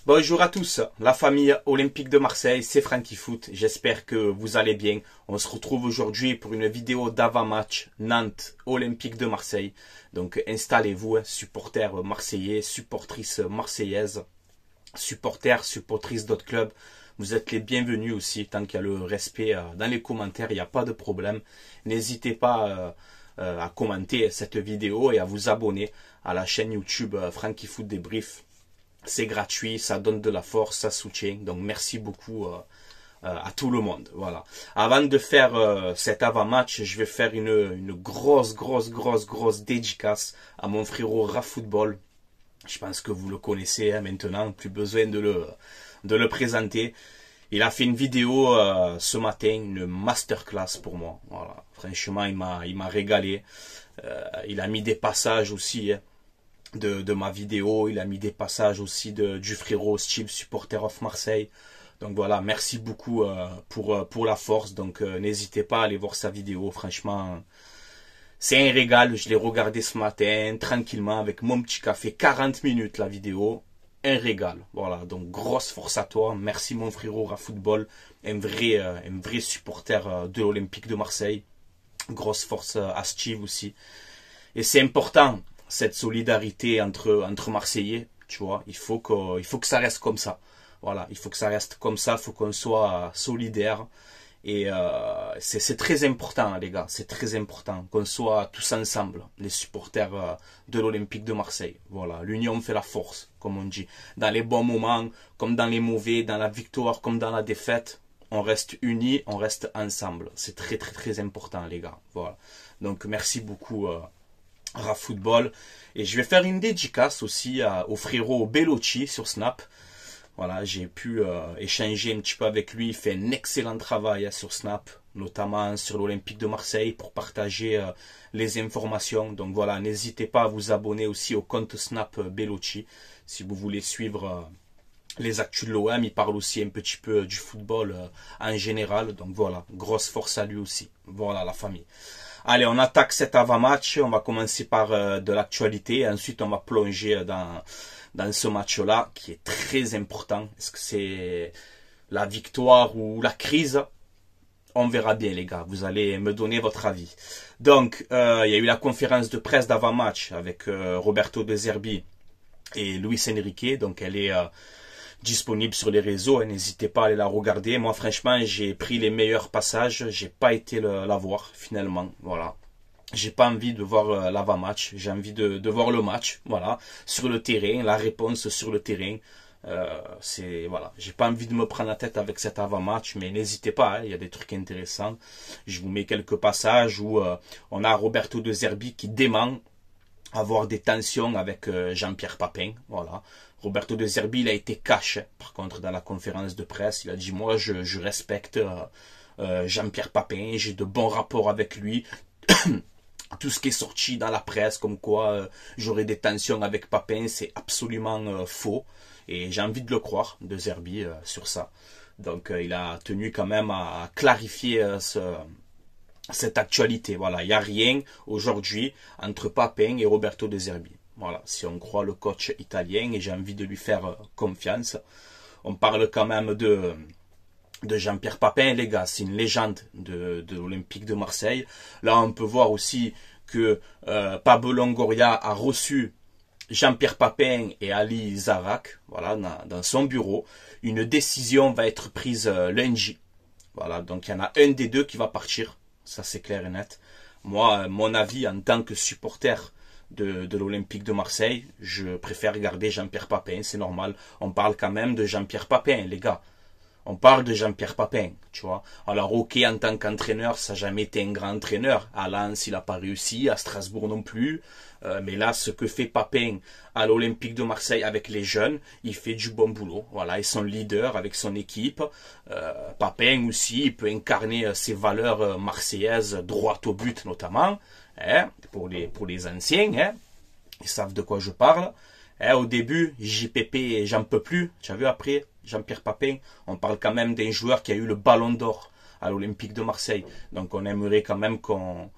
Bonjour à tous, la famille olympique de Marseille, c'est Franky Foot, j'espère que vous allez bien. On se retrouve aujourd'hui pour une vidéo d'avant-match Nantes Olympique de Marseille. Donc installez-vous, supporters marseillais, supportrices marseillaises, supportrices d'autres clubs. Vous êtes les bienvenus aussi, tant qu'il y a le respect dans les commentaires, il n'y a pas de problème. N'hésitez pas à commenter cette vidéo et à vous abonner à la chaîne YouTube Franky Foot Débrief. C'est gratuit, ça donne de la force, ça soutient. Donc merci beaucoup à tout le monde. Voilà. Avant de faire cet avant-match, je vais faire une grosse dédicace à mon frérot Rafootball. Je pense que vous le connaissez maintenant, plus besoin de le présenter. Il a fait une vidéo ce matin, une masterclass pour moi. Voilà. Franchement, il m'a régalé. Il a mis des passages aussi de ma vidéo. Il a mis des passages aussi du frérot Steve, supporter of Marseille. Donc voilà, merci beaucoup pour la force. Donc n'hésitez pas à aller voir sa vidéo. Franchement, c'est un régal. Je l'ai regardé ce matin tranquillement avec mon petit café. 40 minutes la vidéo. Un régal. Voilà, donc grosse force à toi. Merci mon frérot Rafootball, un vrai supporter de l'Olympique de Marseille. Grosse force à Steve aussi. Et c'est important, cette solidarité entre Marseillais, tu vois. Il faut que ça reste comme ça. Voilà, il faut que ça reste comme ça. Il faut qu'on soit solidaire. Et c'est très important, les gars. C'est très important qu'on soit tous ensemble, les supporters de l'Olympique de Marseille. Voilà, l'union fait la force, comme on dit. Dans les bons moments, comme dans les mauvais, dans la victoire, comme dans la défaite, on reste unis, on reste ensemble. C'est très important, les gars. Voilà. Donc, merci beaucoup, Rafootball. Et je vais faire une dédicace aussi au frérot Bellocci sur Snap. Voilà, j'ai pu échanger un petit peu avec lui. Il fait un excellent travail sur Snap, notamment sur l'Olympique de Marseille, pour partager les informations. Donc voilà, n'hésitez pas à vous abonner aussi au compte Snap Bellocci, si vous voulez suivre les actus de l'OM. Il parle aussi un petit peu du football en général. Donc voilà, grosse force à lui aussi. Voilà la famille. Allez, on attaque cet avant-match. On va commencer par de l'actualité. Ensuite, on va plonger dans ce match-là, qui est très important. Est-ce que c'est la victoire ou la crise? On verra bien, les gars. Vous allez me donner votre avis. Donc, il y a eu la conférence de presse d'avant-match avec Roberto De Zerbi et Luis Enrique. Donc, elle est disponible sur les réseaux. N'hésitez pas à aller la regarder. Moi, franchement, j'ai pris les meilleurs passages. J'ai pas été la voir, finalement. Voilà. J'ai pas envie de voir l'avant-match, j'ai envie de voir le match, voilà, sur le terrain, la réponse sur le terrain. Voilà, j'ai pas envie de me prendre la tête avec cet avant-match, mais n'hésitez pas, hein, il y a des trucs intéressants. Je vous mets quelques passages où on a Roberto De Zerbi qui dément avoir des tensions avec Jean-Pierre Papin, voilà. Roberto De Zerbi, il a été cash, par contre, dans la conférence de presse, il a dit, moi, je respecte Jean-Pierre Papin, j'ai de bons rapports avec lui. Tout ce qui est sorti dans la presse, comme quoi j'aurais des tensions avec Papin, c'est absolument faux. Et j'ai envie de le croire, De Zerbi, sur ça. Donc il a tenu quand même à clarifier cette actualité. Voilà, il n'y a rien aujourd'hui entre Papin et Roberto De Zerbi. Voilà, si on croit le coach italien, et j'ai envie de lui faire confiance. On parle quand même de Jean-Pierre Papin, les gars, c'est une légende de l'Olympique de Marseille. Là, on peut voir aussi que Pablo Longoria a reçu Jean-Pierre Papin et Ali Zarak, voilà, dans son bureau. Une décision va être prise lundi. Voilà, donc il y en a un des deux qui va partir, ça c'est clair et net. Moi, mon avis en tant que supporter de l'Olympique de Marseille, je préfère garder Jean-Pierre Papin, c'est normal. On parle quand même de Jean-Pierre Papin, les gars. On parle de Jean-Pierre Papin, tu vois. Alors, ok, en tant qu'entraîneur, ça n'a jamais été un grand entraîneur. À Lens, il n'a pas réussi, à Strasbourg non plus. Mais là, ce que fait Papin à l'Olympique de Marseille avec les jeunes, il fait du bon boulot. Voilà, et son leader avec son équipe. Papin aussi, il peut incarner ses valeurs marseillaises, droit au but notamment. Hein, pour les anciens, hein, ils savent de quoi je parle. Au début, JPP, j'en peux plus. Tu as vu après, Jean-Pierre Papin, on parle quand même d'un joueur qui a eu le ballon d'or à l'Olympique de Marseille. Donc on aimerait quand même qu'on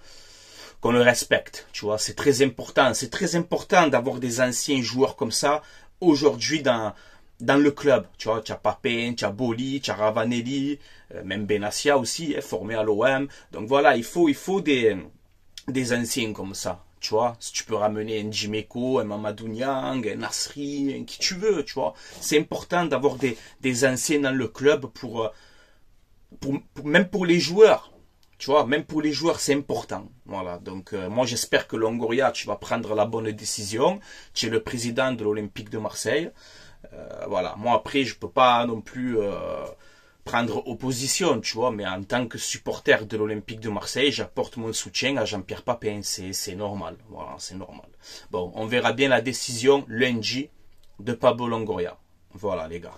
le respecte. Tu vois, c'est très important. C'est très important d'avoir des anciens joueurs comme ça aujourd'hui dans dans le club. Tu vois, tu as Papin, tu as Boli, tu as Ravanelli, même Benassia aussi, formé à l'OM. Donc voilà, il faut des anciens comme ça. Tu vois, si tu peux ramener un Djimeko, un Mamadou Niang, un Nasri, un qui tu veux, tu vois. C'est important d'avoir des anciens dans le club même pour les joueurs. Tu vois, même pour les joueurs, c'est important. Voilà. Donc, moi, j'espère que Longoria, tu vas prendre la bonne décision. Tu es le président de l'Olympique de Marseille. Voilà. Moi, après, je peux pas non plus prendre opposition, tu vois. Mais en tant que supporter de l'Olympique de Marseille, j'apporte mon soutien à Jean-Pierre Papin. C'est normal. Voilà, c'est normal. Bon, on verra bien la décision lundi de Pablo Longoria. Voilà, les gars.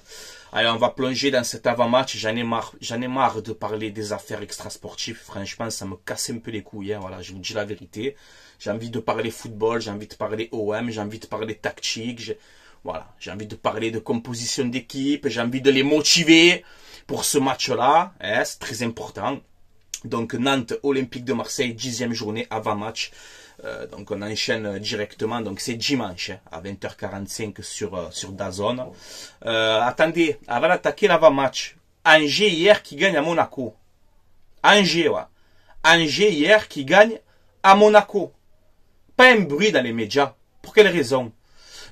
Allez, on va plonger dans cet avant-match. J'en ai marre de parler des affaires extrasportives. Franchement, ça me casse un peu les couilles. Hein. Voilà, je vous dis la vérité. J'ai envie de parler football, j'ai envie de parler OM, j'ai envie de parler tactique. Voilà, j'ai envie de parler de composition d'équipe. J'ai envie de les motiver pour ce match-là. Hein, c'est très important. Donc, Nantes, Olympique de Marseille, 10e journée avant-match. Donc on enchaîne directement, donc c'est dimanche hein, à 20h45 sur DAZN. Attendez, avant d'attaquer l'avant-match, Angers hier qui gagne à Monaco. Angers, ouais. Angers hier qui gagne à Monaco. Pas un bruit dans les médias. Pour quelle raison?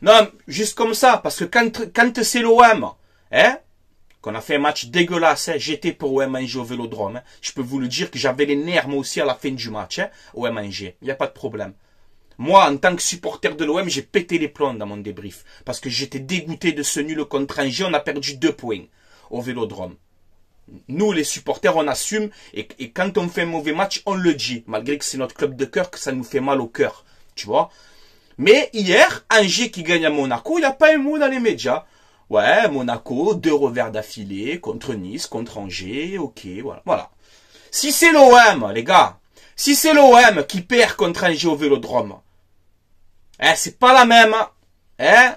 Non, juste comme ça, parce que quand c'est l'OM, hein, qu'on a fait un match dégueulasse, hein, j'étais pour OM Angers au Vélodrome. Hein. Je peux vous le dire que j'avais les nerfs moi aussi à la fin du match, hein, OM Angers. Il n'y a pas de problème. Moi, en tant que supporter de l'OM, j'ai pété les plombs dans mon débrief. Parce que j'étais dégoûté de ce nul contre Angers. On a perdu 2 points au Vélodrome. Nous, les supporters, on assume. Et quand on fait un mauvais match, on le dit. Malgré que c'est notre club de cœur, que ça nous fait mal au cœur. Tu vois. Mais hier, Angers qui gagne à Monaco, il n'y a pas un mot dans les médias. Ouais, Monaco, 2 revers d'affilée, contre Nice, contre Angers, ok, voilà. Si c'est l'OM, les gars, si c'est l'OM qui perd contre Angers au Vélodrome, c'est pas la même,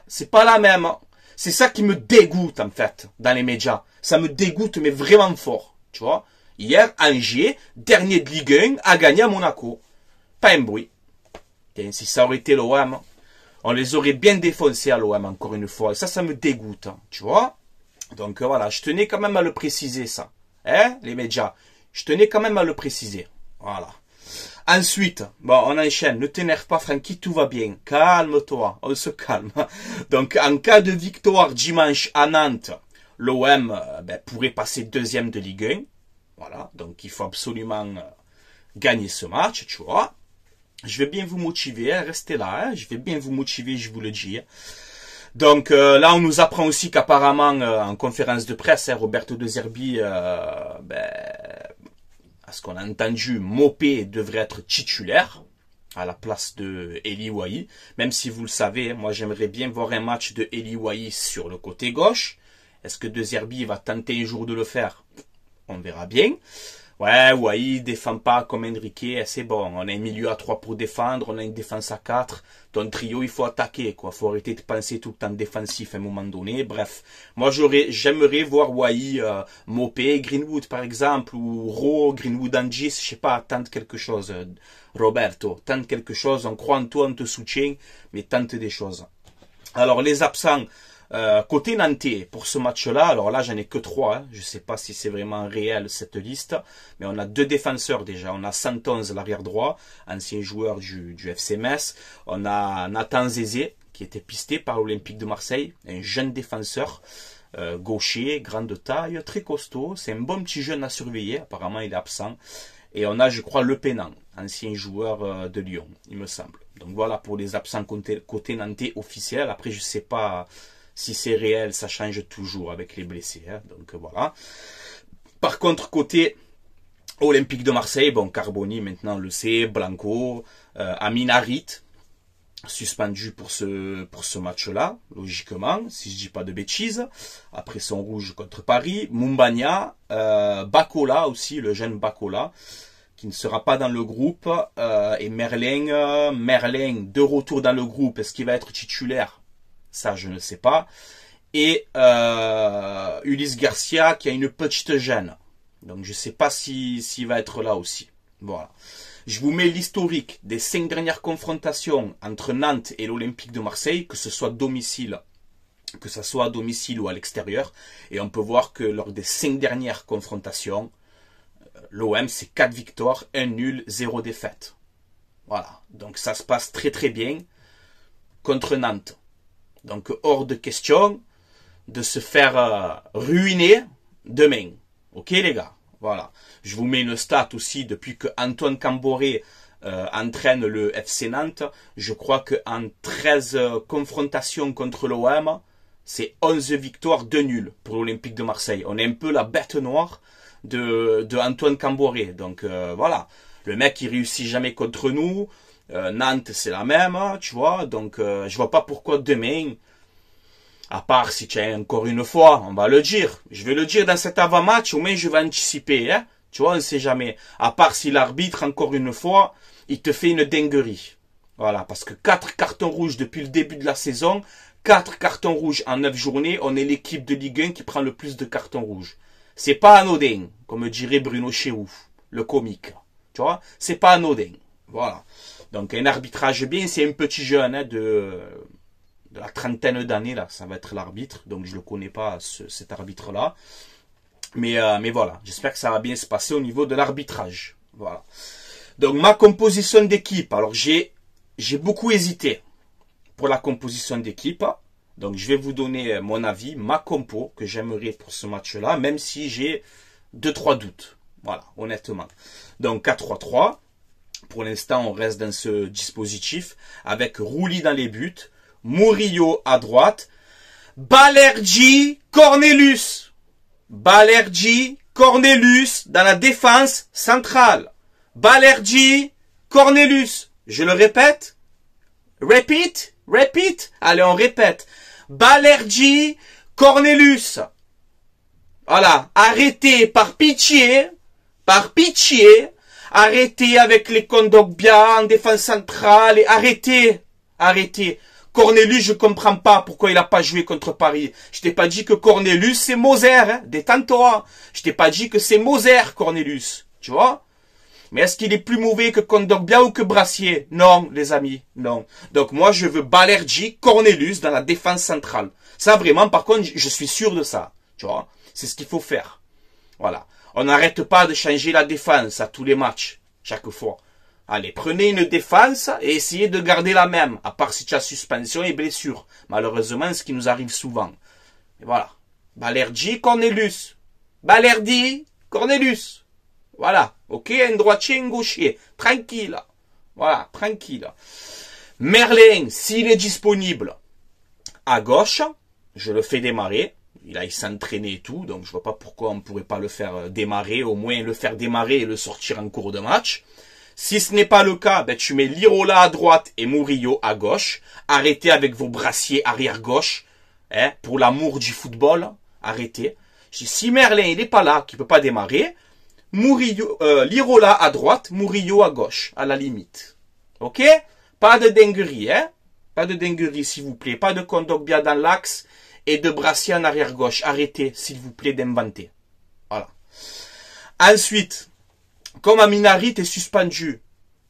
c'est pas la même. C'est ça qui me dégoûte, en fait, dans les médias. Ça me dégoûte, mais vraiment fort, tu vois. Hier, Angers, dernier de Ligue 1, a gagné à Monaco. Pas un bruit. Et si ça aurait été l'OM, on les aurait bien défoncés à l'OM, encore une fois. Et ça me dégoûte, hein, tu vois. Donc voilà, je tenais quand même à le préciser, ça. Hein, les médias. Je tenais quand même à le préciser. Voilà. Ensuite, bon, on enchaîne. Ne t'énerve pas, Francky, tout va bien. Calme-toi, on se calme. Donc, en cas de victoire dimanche à Nantes, l'OM pourrait passer 2e de Ligue 1. Voilà, donc il faut absolument gagner ce match, tu vois. Je vais bien vous motiver, hein, restez là, hein, je vais bien vous motiver, je vous le dis. Hein. Donc là, on nous apprend aussi qu'apparemment, en conférence de presse, hein, Roberto De Zerbi, à ce qu'on a entendu, Mopé devrait être titulaire à la place de Eli Wahi. Même si vous le savez, moi j'aimerais bien voir un match de Eli Wahi sur le côté gauche. Est-ce que De Zerbi va tenter un jour de le faire? On verra bien. Ouais, Wahi défend pas comme Enrique, c'est bon. On a un milieu à 3 pour défendre, on a une défense à 4. Ton trio, il faut attaquer, quoi. Faut arrêter de penser tout le temps défensif à un moment donné. Bref. Moi, j'aimerais voir Wahi, Mopé, Greenwood, par exemple, ou Ro, Greenwood, Angis, je sais pas, tente quelque chose. Roberto, tente quelque chose. On croit en toi, on te soutient, mais tente des choses. Alors, les absents. Côté nantais, pour ce match-là, alors là j'en ai que 3, hein. Je sais pas si c'est vraiment réel cette liste, mais on a 2 défenseurs déjà. On a Santonz, l'arrière droit, ancien joueur du FC Metz. On a Nathan Zézé, qui était pisté par l'Olympique de Marseille, un jeune défenseur, gaucher, grande taille, très costaud. C'est un bon petit jeune à surveiller, apparemment il est absent. Et on a, je crois, Le Penant, ancien joueur de Lyon, il me semble. Donc voilà pour les absents côté nantais officiel. Après, je sais pas... Si c'est réel, ça change toujours avec les blessés. Hein. Donc voilà. Par contre, côté Olympique de Marseille, bon, Carboni maintenant le sait, Blanco, Amin Harit, suspendu pour ce match-là, logiquement, si je dis pas de bêtises, après son rouge contre Paris. Mumbagna, Bacola aussi, le jeune Bacola, qui ne sera pas dans le groupe, et Merlin, de retour dans le groupe, est-ce qu'il va être titulaire? Ça, je ne sais pas. Et Ulysse Garcia qui a une petite gêne. Donc, je ne sais pas s'il va être là aussi. Voilà. Je vous mets l'historique des 5 dernières confrontations entre Nantes et l'Olympique de Marseille, que ce soit domicile que ça soit à domicile ou à l'extérieur. Et on peut voir que lors des 5 dernières confrontations, l'OM c'est 4 victoires, 1 nul, 0 défaite. Voilà, donc ça se passe très très bien contre Nantes. Donc hors de question de se faire ruiner demain. Ok les gars, voilà. Je vous mets une stat aussi, depuis que Antoine Camboré entraîne le FC Nantes, je crois qu'en 13 confrontations contre l'OM, c'est 11 victoires, 2 nuls pour l'Olympique de Marseille. On est un peu la bête noire de Antoine Camboré. Donc voilà, le mec il réussit jamais contre nous. Nantes c'est la même, tu vois. Donc je vois pas pourquoi demain, à part si tu as encore une fois, on va le dire. Je vais le dire dans cet avant-match, au moins je vais anticiper, hein. Tu vois, on ne sait jamais. À part si l'arbitre, encore une fois, il te fait une dinguerie. Voilà, parce que 4 cartons rouges depuis le début de la saison, 4 cartons rouges en 9 journées, on est l'équipe de Ligue 1 qui prend le plus de cartons rouges. C'est pas anodin, comme dirait Bruno Chéroux, le comique. Tu vois, c'est pas anodin. Voilà. Donc un arbitrage bien, c'est un petit jeune hein, de la trentaine d'années, là, ça va être l'arbitre, donc je le connais pas, cet arbitre-là. Mais voilà, j'espère que ça va bien se passer au niveau de l'arbitrage. Voilà. Donc ma composition d'équipe, alors j'ai beaucoup hésité pour la composition d'équipe. Donc je vais vous donner mon avis, ma compo que j'aimerais pour ce match-là, même si j'ai 2-3 doutes. Voilà, honnêtement. Donc 4-3-3. Pour l'instant, on reste dans ce dispositif avec Rouli dans les buts, Murillo à droite, Balerdi, Cornelius. Balerdi, Cornelius dans la défense centrale. Balerdi, Cornelius. Je le répète. Repeat. Allez, on répète. Balerdi, Cornelius. Voilà. Arrêtez par pitié. Arrêtez avec les Kondogbia en défense centrale. Et arrêtez. Cornelius, je comprends pas pourquoi il a pas joué contre Paris. Je t'ai pas dit que Cornelius, c'est Moser, hein. Détends-toi. Je t'ai pas dit que c'est Moser, Cornelius. Tu vois? Mais est-ce qu'il est plus mauvais que Kondogbia ou que Brassier? Non, les amis, non. Donc moi, je veux Balerdi, Cornelius dans la défense centrale. Ça, vraiment, par contre, je suis sûr de ça. Tu vois? C'est ce qu'il faut faire. Voilà. On n'arrête pas de changer la défense à tous les matchs, chaque fois. Allez, prenez une défense et essayez de garder la même, à part si tu as suspension et blessure. Malheureusement, ce qui nous arrive souvent. Et voilà. Balerdi, Cornelius. Balerdi, Cornelius. Voilà. Ok, un droitier, un gaucher. Tranquille. Voilà, tranquille. Merlin, s'il est disponible à gauche, je le fais démarrer. Il s'entraîner et tout, donc je vois pas pourquoi on ne pourrait pas le faire démarrer, au moins le faire démarrer et le sortir en cours de match. Si ce n'est pas le cas, ben tu mets Lirola à droite et Murillo à gauche. Arrêtez avec vos brassiers arrière gauche, hein, pour l'amour du football. Arrêtez. Si Merlin il est pas là, qui peut pas démarrer, Lirola à droite, Murillo à gauche, à la limite. Ok? Pas de dinguerie, hein? Pas de dinguerie, s'il vous plaît. Pas de Kondogbia dans l'axe et de brassier en arrière gauche. Arrêtez, s'il vous plaît, d'inventer. Voilà. Ensuite, comme Aminari est suspendu,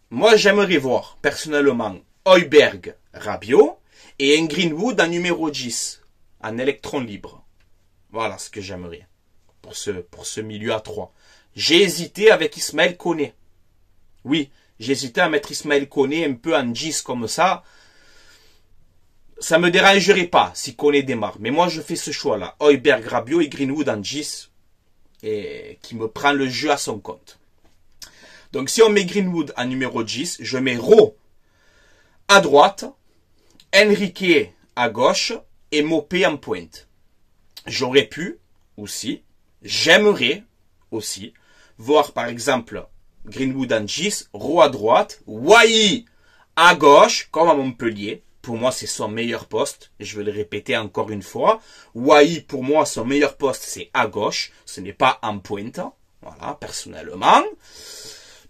moi j'aimerais voir, personnellement, Højbjerg, Rabiot, et un Greenwood en numéro 10, en électron libre. Voilà ce que j'aimerais, pour ce milieu à 3. J'ai hésité avec Ismaël Koné. Oui, j'ai hésité à mettre Ismaël Koné un peu en 10 comme ça. Ça me dérangerait pas si Koné démarre. Mais moi, je fais ce choix-là. Højbjerg, Rabiot et Greenwood en 10. Et qui me prend le jeu à son compte. Donc, si on met Greenwood en numéro 10, je mets Ro à droite, Henrique à gauche et Mopé en pointe. J'aurais pu aussi, j'aimerais aussi, voir par exemple Greenwood en 10, Ro à droite, Wai à gauche, comme à Montpellier. Pour moi, c'est son meilleur poste. Et je vais le répéter encore une fois. Wai, pour moi, son meilleur poste, c'est à gauche. Ce n'est pas en pointe. Voilà, personnellement.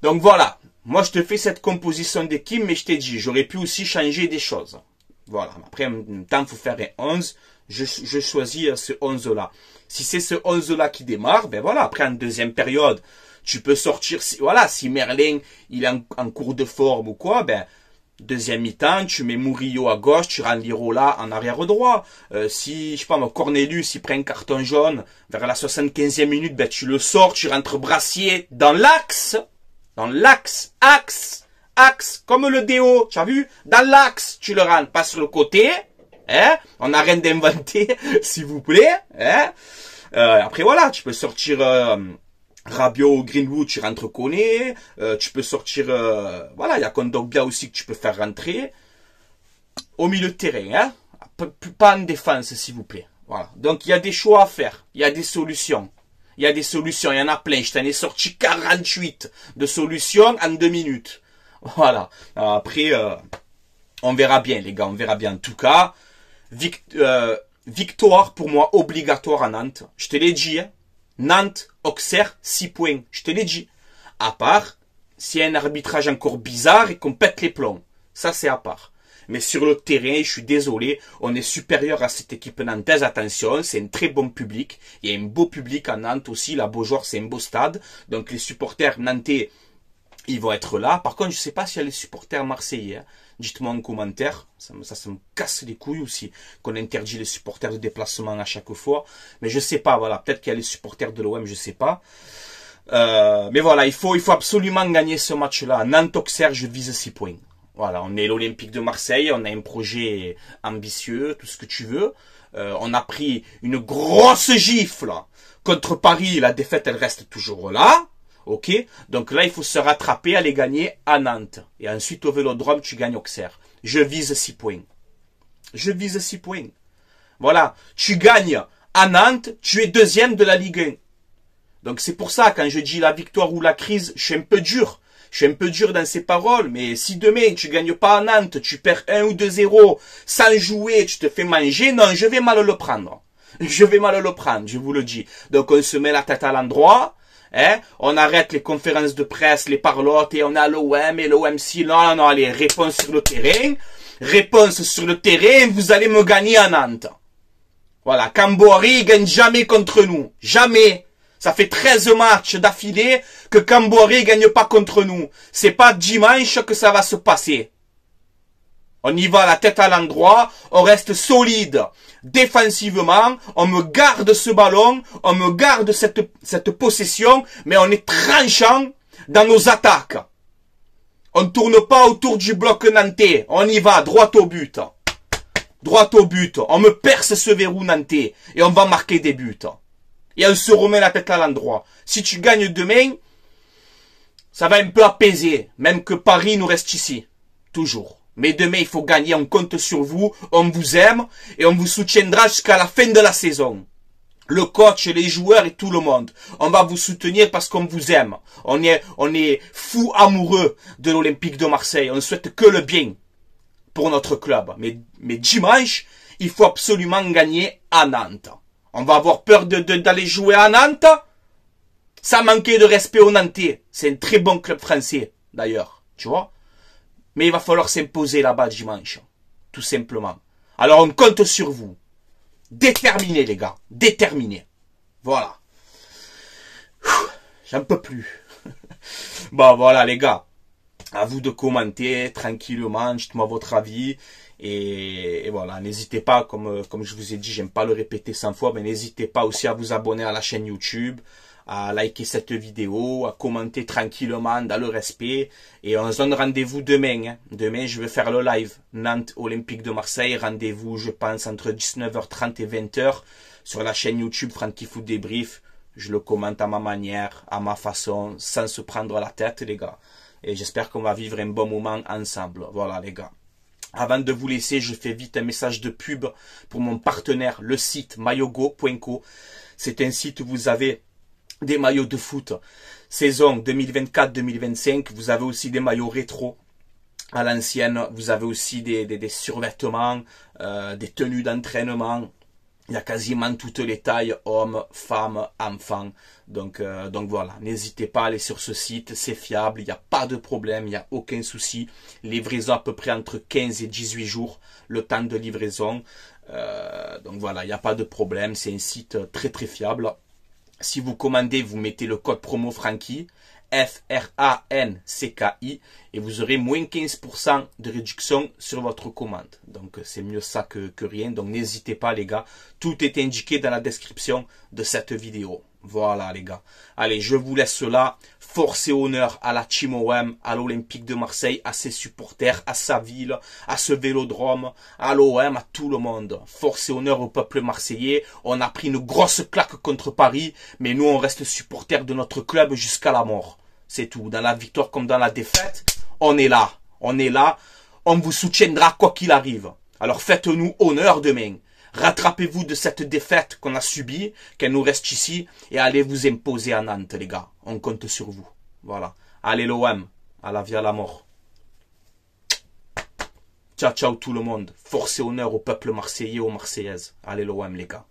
Donc voilà. Moi, je te fais cette composition d'équipe, mais je t'ai dit, j'aurais pu aussi changer des choses. Voilà. Après, en même temps, il faut faire un 11. Je choisis ce 11-là. Si c'est ce 11-là qui démarre, ben voilà. Après, en deuxième période, tu peux sortir, voilà, si Merlin, il est en cours de forme ou quoi, ben, Deuxième mi-temps, tu mets Murillo à gauche, tu rends Lirola en arrière droit. Si, je sais pas, Cornelius, il prend un carton jaune vers la 75e minute, ben, tu le sors, tu rentres Brassier dans l'axe. Dans l'axe, axe, comme le déo, tu as vu? Dans l'axe, tu le rends, pas sur le côté. Hein? On n'a rien d'inventé, s'il vous plaît. Hein? Après, voilà, tu peux sortir... Rabiot ou Greenwood, tu rentres Koné, tu peux sortir, voilà, il y a Kondogbia aussi que tu peux faire rentrer. Au milieu de terrain, hein, pas en défense, s'il vous plaît. Voilà. Donc, il y a des choix à faire, il y a des solutions. Il y a des solutions, il y en a plein. Je t'en ai sorti 48 de solutions en 2 minutes. Voilà. Après, on verra bien, les gars, on verra bien. En tout cas, victoire pour moi obligatoire à Nantes. Je te l'ai dit, hein. Nantes, Auxerre, 6 points. Je te l'ai dit. À part, s'il y a un arbitrage encore bizarre et qu'on pète les plombs. Ça, c'est à part. Mais sur le terrain, je suis désolé, on est supérieur à cette équipe nantaise. Attention, c'est un très bon public. Il y a un beau public à Nantes aussi. La Beaujoire, c'est un beau stade. Donc, les supporters nantais, ils vont être là. Par contre, je ne sais pas s'il y a les supporters marseillais. Hein. Dites-moi en commentaire. Ça me casse les couilles aussi. Qu'on interdit les supporters de déplacement à chaque fois. Mais je sais pas, voilà. Peut-être qu'il y a les supporters de l'OM, je sais pas. Mais voilà, il faut absolument gagner ce match-là. Nantes-Auxerre, je vise 6 points. Voilà, on est l'Olympique de Marseille. On a un projet ambitieux, tout ce que tu veux. On a pris une grosse gifle contre Paris. La défaite, elle reste toujours là. Ok, donc là, il faut se rattraper, aller gagner à Nantes. Et ensuite, au Vélodrome, tu gagnes Auxerre. Je vise 6 points. Je vise 6 points. Voilà, tu gagnes à Nantes, tu es deuxième de la Ligue 1. Donc c'est pour ça, quand je dis la victoire ou la crise, je suis un peu dur. Je suis un peu dur dans ces paroles, mais si demain tu gagnes pas à Nantes, tu perds 1 ou 2-0, sans jouer, tu te fais manger, non, je vais mal le prendre. Je vais mal le prendre, je vous le dis. Donc on se met la tête à l'endroit. Hein? On arrête les conférences de presse, les parlottes, et on a l'OM et l'OMC. Non, non, allez, réponse sur le terrain. Réponse sur le terrain, vous allez me gagner à Nantes. Voilà, Camboire gagne jamais contre nous. Jamais. Ça fait 13 matchs d'affilée que Camboire gagne pas contre nous. C'est pas dimanche que ça va se passer. On y va la tête à l'endroit, on reste solide défensivement, on me garde ce ballon, on me garde cette possession, mais on est tranchant dans nos attaques. On ne tourne pas autour du bloc nantais, on y va, droit au but. Droit au but, on me perce ce verrou nantais et on va marquer des buts. Et on se remet la tête à l'endroit. Si tu gagnes demain, ça va un peu apaiser, même que Paris nous reste ici, toujours. Mais demain, il faut gagner, on compte sur vous, on vous aime et on vous soutiendra jusqu'à la fin de la saison. Le coach, les joueurs et tout le monde. On va vous soutenir parce qu'on vous aime. On est fous amoureux de l'Olympique de Marseille. On ne souhaite que le bien pour notre club. Mais dimanche, il faut absolument gagner à Nantes. On va avoir peur d'aller jouer à Nantes. Ça manquait de respect aux Nantais. C'est un très bon club français, d'ailleurs. Tu vois? Mais il va falloir s'imposer là-bas dimanche. Tout simplement. Alors on compte sur vous. Déterminés les gars. Déterminés. Voilà. J'en peux plus. Bon voilà les gars. À vous de commenter tranquillement. Dites-moi votre avis. Et voilà. N'hésitez pas, comme je vous ai dit, j'aime pas le répéter 100 fois. Mais n'hésitez pas aussi à vous abonner à la chaîne YouTube, à liker cette vidéo, à commenter tranquillement dans le respect. Et on se donne rendez-vous demain. Hein. Demain, je vais faire le live Nantes Olympique de Marseille. Rendez-vous, je pense, entre 19h30 et 20h sur la chaîne YouTube Franky Foot Débrief. Je le commente à ma manière, à ma façon, sans se prendre la tête, les gars. Et j'espère qu'on va vivre un bon moment ensemble. Voilà, les gars. Avant de vous laisser, je fais vite un message de pub pour mon partenaire, le site mayogo.co. C'est un site où vous avez des maillots de foot saison 2024-2025. Vous avez aussi des maillots rétro à l'ancienne. Vous avez aussi des survêtements, des tenues d'entraînement. Il y a quasiment toutes les tailles, hommes, femmes, enfants. Donc voilà, n'hésitez pas à aller sur ce site, c'est fiable, il n'y a pas de problème, il n'y a aucun souci. Livraison à peu près entre 15 et 18 jours, le temps de livraison. Donc voilà, il n'y a pas de problème, c'est un site très très fiable. Si vous commandez, vous mettez le code promo Franky, FRANCKI, et vous aurez moins 15% de réduction sur votre commande. Donc c'est mieux ça que rien. Donc n'hésitez pas les gars. Tout est indiqué dans la description de cette vidéo. Voilà les gars. Allez, je vous laisse là. Force et honneur à la Team OM, à l'Olympique de Marseille, à ses supporters, à sa ville, à ce vélodrome, à l'OM, à tout le monde. Force et honneur au peuple marseillais. On a pris une grosse claque contre Paris, mais nous on reste supporters de notre club jusqu'à la mort. C'est tout. Dans la victoire comme dans la défaite, on est là. On est là. On vous soutiendra quoi qu'il arrive. Alors faites-nous honneur demain. Rattrapez-vous de cette défaite qu'on a subie, qu'elle nous reste ici, et allez vous imposer à Nantes, les gars. On compte sur vous. Voilà. Allez l'OM, à la vie à la mort. Ciao, ciao tout le monde. Force et honneur au peuple marseillais, aux Marseillaises. Allez l'OM, les gars.